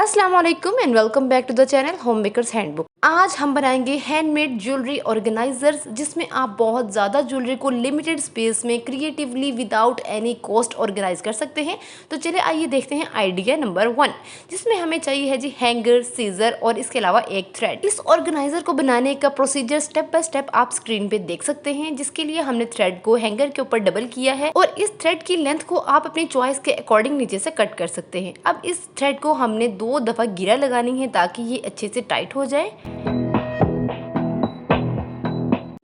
अस्सलाम वालेकुम and welcome back to the channel home makers handbook. आज हम बनाएंगे हैंडमेड ज्वेलरी ऑर्गेनाइजर्स, जिसमें आप बहुत ज़्यादा ज्वेलरी को लिमिटेड स्पेस में creatively without any cost organise कर सकते हैं। तो चलिए आइए देखते हैं आइडिया नंबर 1, जिसमें हमें चाहिए है जी हैंगर, सीजर और इसके अलावा एक थ्रेड। इस ऑर्गेनाइजर को बनाने का प्रोसीजर स्टेप बाय स्टेप आप स्क्रीन पे देख सकते हैं, जिसके लिए हमने थ्रेड को हैंगर के ऊपर डबल किया है और इस थ्रेड की लेंथ को आप अपनी चॉइस के अकॉर्डिंग नीचे से कट कर सकते हैं। अब इस थ्रेड को हमने 2 दफा गिरा लगानी है ताकि ये अच्छे से टाइट हो जाए।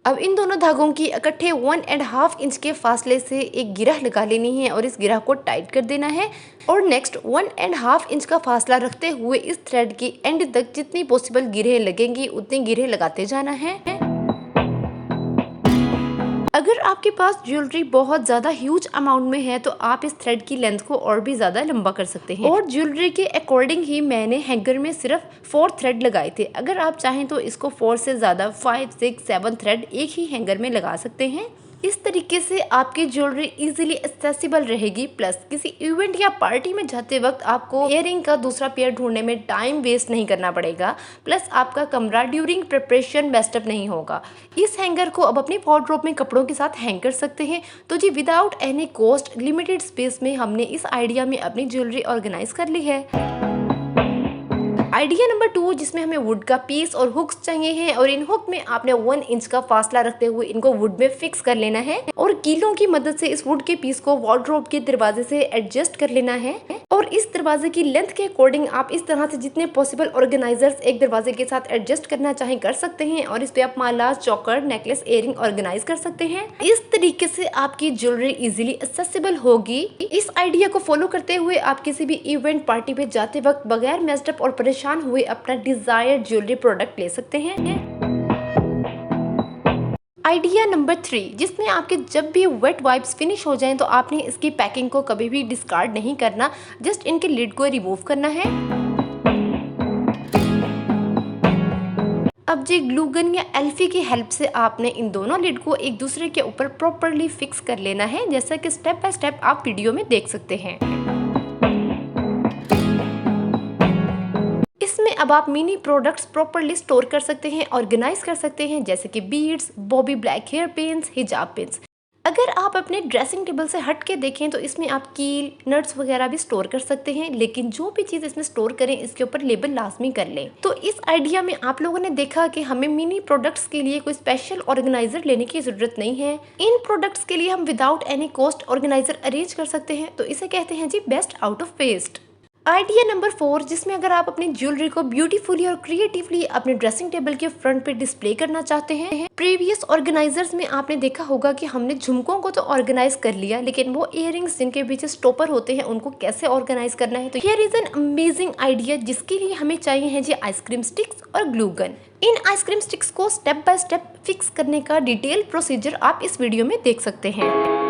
अब इन दोनों धागों की इकट्ठे 1.5 इंच के फासले से एक गिरह लगा लेनी है और इस गिरह को टाइट कर देना है। और नेक्स्ट 1.5 इंच का फासला रखते हुए इस थ्रेड की एंड तक जितनी पॉसिबल गिरहें लगेंगी उतनी गिरहें लगाते जाना है। अगर आपके पास ज्वेलरी बहुत ज़्यादा ह्यूज अमाउंट में है तो आप इस थ्रेड की लेंथ को और भी ज़्यादा लंबा कर सकते हैं। और ज्वेलरी के अकॉर्डिंग ही मैंने हैंगर में सिर्फ 4 थ्रेड लगाए थे। अगर आप चाहें तो इसको 4 से ज़्यादा 5, 6, 7 थ्रेड एक ही हैंगर में लगा सकते हैं। इस तरीके से आपकी ज्वेलरी इजीली एक्सेसिबल रहेगी। प्लस किसी इवेंट या पार्टी में जाते वक्त आपको इयररिंग का दूसरा पेयर ढूंढने में टाइम वेस्ट नहीं करना पड़ेगा। प्लस आपका कमरा ड्यूरिंग प्रिपरेशन मेस्टअप नहीं होगा। इस हैंगर को अब अपने वार्डरोब में कपड़ों के साथ हैंग कर सकते हैं। तो जी without any cost limited space में हमने इस आइडिया में अपनी ज्वेलरी ऑर्गेनाइज कर ली है। आइडिया नंबर 2, जिसमें हमें वुड का पीस और हुक्स चाहिए हैं और इन हुक में आपने 1 इंच का फासला रखते हुए इनको वुड में फिक्स कर लेना है और कीलों की मदद से इस वुड के पीस को वार्डरोब के दरवाजे से एडजस्ट कर लेना है। और इस दरवाजे की लेंथ के अकॉर्डिंग आप इस तरह से जितने पॉसिबल ऑर्गेनाइजर्स एक दरवाजे के साथ एडजस्ट करना चाहें कर सकते हैं और इस पे आप माला, चौकर, नेकलेस, इयररिंग ऑर्गेनाइज कर सकते हैं। इस तरीके से आपकी ज्वेलरी इजीली एक्सेसिबल होगी। इस आइडिया को फॉलो करते हुए आप किसी भी इवेंट, पार्टी पे जाते वक्त बगैर मेस्डअप और परेशान हुए अपना डिजायर्ड ज्वेलरी प्रोडक्ट ले सकते हैं। आइडिया नंबर 3, जिसमें आपके जब भी वेट वाइप्स फिनिश हो जाएं तो आपने इसकी पैकिंग को कभी भी डिस्कार्ड नहीं करना, जस्ट इनके लिड को रिमूव करना है। अब जी ग्लू गन या एल्फी की हेल्प से आपने इन दोनों लिड को एक दूसरे के ऊपर प्रॉपरली फिक्स कर लेना है, जैसा कि स्टेप बाय स्टेप आप वीडियो में देख सकते हैं। इसमें अब आप मिनी प्रोडक्ट्स प्रॉपरली स्टोर कर सकते हैं, ऑर्गेनाइज कर सकते हैं, जैसे कि beads, bobby black hair pins, हिजाब पिन्स। अगर आप अपने ड्रेसिंग टेबल से हट के देखें तो इसमें आप कील, नट्स वगैरह भी स्टोर कर सकते हैं, लेकिन जो भी चीज़ इसमें स्टोर करें इसके ऊपर लेबल लाजमी कर लें। तो इस आइडिया में आप लोगों ने देखा कि हमें मिनी प्रोडक्ट्स के लिए कोई स्पेशल ऑर्गेनाइजर लेने की जरूरत नहीं है। इन प्रोडक्ट्स के लिए हम without any cost organiser arrange कर सकते हैं। तो इसे कहते हैं जी best out of waste. Idea number 4, जिसमें अगर आप अपनी ज्वेलरी को ब्यूटीफुली और क्रिएटिवली अपने ड्रेसिंग टेबल के फ्रंट पे डिस्प्ले करना चाहते हैं। प्रीवियस ऑर्गेनाइजर्स में आपने देखा होगा कि हमने झुमकों को तो ऑर्गेनाइज कर लिया, लेकिन वो इयररिंग्स जिनके पीछे स्टॉपर होते हैं उनको कैसे ऑर्गेनाइज करना है। तो here is an amazing idea, जिसके लिए हमें चाहिए है जी आइसक्रीम स्टिक्स और ग्लू गन। इन आइसक्रीम स्टिक्स को स्टेप बाय स्टेप फिक्स करने का डिटेल प्रोसीजर आप इस वीडियो में देख सकते हैं।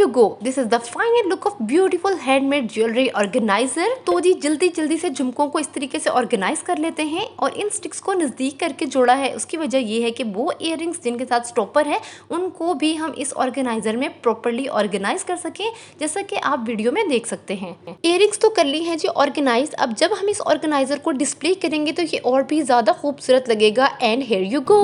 Go this is the final look of beautiful handmade jewellery organiser. तो जी जल्दी से झुमकों को इस तरीके से ऑर्गेनाइज कर लेते हैं और इन स्टिक्स को नजदीक करके जोड़ा है। उसकी वजह ये है कि वो इयररिंग्स जिनके साथ स्टॉपर है उनको भी हम इस ऑर्गेनाइजर में प्रॉपरली ऑर्गेनाइज कर सकें, जैसा कि आप वीडियो में देख सकते हैं। इयररिंग्स तो कर ली है जी ऑर्गेनाइज। अब जब हम इस ऑर्गेनाइजर को डिस्प्ले करेंगे तो ये और भी ज्यादा खूबसूरत लगेगा। And here you go.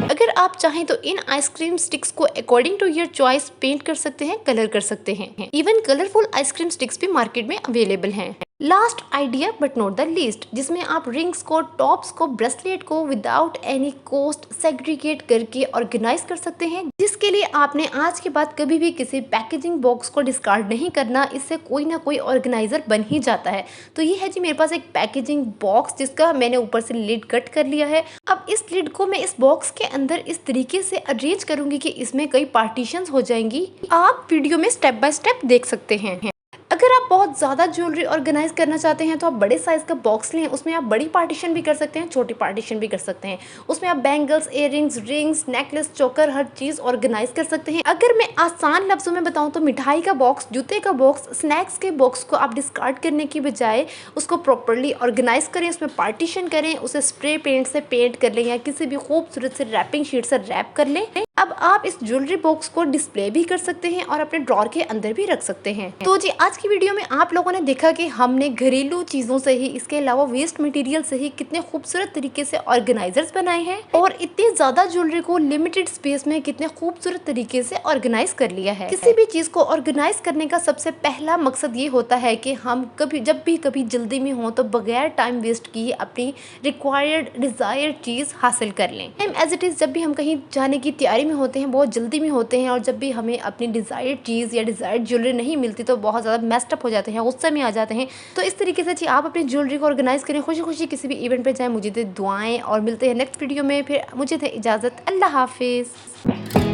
अगर आप चाहें तो इन आइसक्रीम स्टिक्स को according to your choice paint कर सकते हैं, कलर कर सकते हैं। इवन कलरफुल आइसक्रीम स्टिक्स भी मार्केट में अवेलेबल हैं। Last idea but not the least, जिसमें आप रिंग्स को, टॉप्स को, ब्रेसलेट को विदाउट एनी कॉस्ट सेग्रीगेट करके ऑर्गेनाइज कर सकते हैं, जिसके लिए आपने आज के बाद कभी भी किसी पैकेजिंग बॉक्स को डिस्कार्ड नहीं करना। इससे कोई ना कोई ऑर्गेनाइजर बन ही जाता है। तो ये है जी मेरे पास एक पैकेजिंग बॉक्स, जिसका मैंने ऊपर से लिड कट कर लिया है। अब इस लिड को मैं इस बॉक्स के अंदर इस तरीके से अरेंज करूंगी कि इसमें कई पार्टीशंस हो जाएंगी। आप वीडियो में स्टेप बाय स्टेप देख सकते हैं। अगर आप बहुत ज़्यादा ज्वेलरी ऑर्गेनाइज करना चाहते हैं तो आप बड़े साइज़ का बॉक्स लें। उसमें आप बड़ी पार्टीशन भी कर सकते हैं, छोटी पार्टीशन भी कर सकते हैं। उसमें आप बैंगल्स, इयररिंग्स, रिंग्स, नेकलेस, चोकर, हर चीज़ ऑर्गेनाइज कर सकते हैं। अगर मैं आसान लफ्ज़ों में बताऊं तो मिठाई का बॉक्स, जूते का बॉक्स, स्नैक्स के बॉक्स को आप डिस्कार्ड करने की बजाय उसको प्रॉपरली ऑर्गेनाइज करें, उसमें पार्टीशन करें, उसे स्प्रे पेंट से पेंट कर लें या किसी भी खूबसूरत से रैपिंग शीट से रैप कर लें। अब आप इस ज्वेलरी बॉक्स को डिस्प्ले भी कर सकते हैं और अपने ड्रॉर के अंदर भी रख सकते हैं। तो जी आज की वीडियो में आप लोगों ने देखा कि हमने घरेलू चीजों से ही, इसके अलावा वेस्ट मटेरियल से ही कितने खूबसूरत तरीके से ऑर्गेनाइजर्स बनाए हैं और इतनी ज्यादा ज्वेलरी को लिमिटेड स्पेस में कितने खूबसूरत तरीके से ऑर्गेनाइज कर लिया है। किसी भी चीज को ऑर्गेनाइज करने का सबसे पहला मकसद ये होता है कि हम जब भी कभी जल्दी में हो तो बगैर टाइम वेस्ट किए अपनी रिक्वायर्ड डिजायर्ड चीज हासिल कर लें। एज इट इज जब भी हम कहीं जाने की तैयारी में होते हैं, बहुत जल्दी में होते हैं और जब भी हमें अपनी डिजायर्ड चीज़ या डिजायर्ड ज्वेलरी नहीं मिलती तो बहुत ज़्यादा मेस्ड अप हो जाते हैं, गुस्से में आ जाते हैं। तो इस तरीके से जी आप अपनी ज्वेलरी को ऑर्गेनाइज करें, खुशी खुशी किसी भी इवेंट पे जाएं। मुझे दे दुआएं और मिलते हैं नेक्स्ट वीडियो में। फिर मुझे दे इजाज़त, अल्लाह हाफिज़।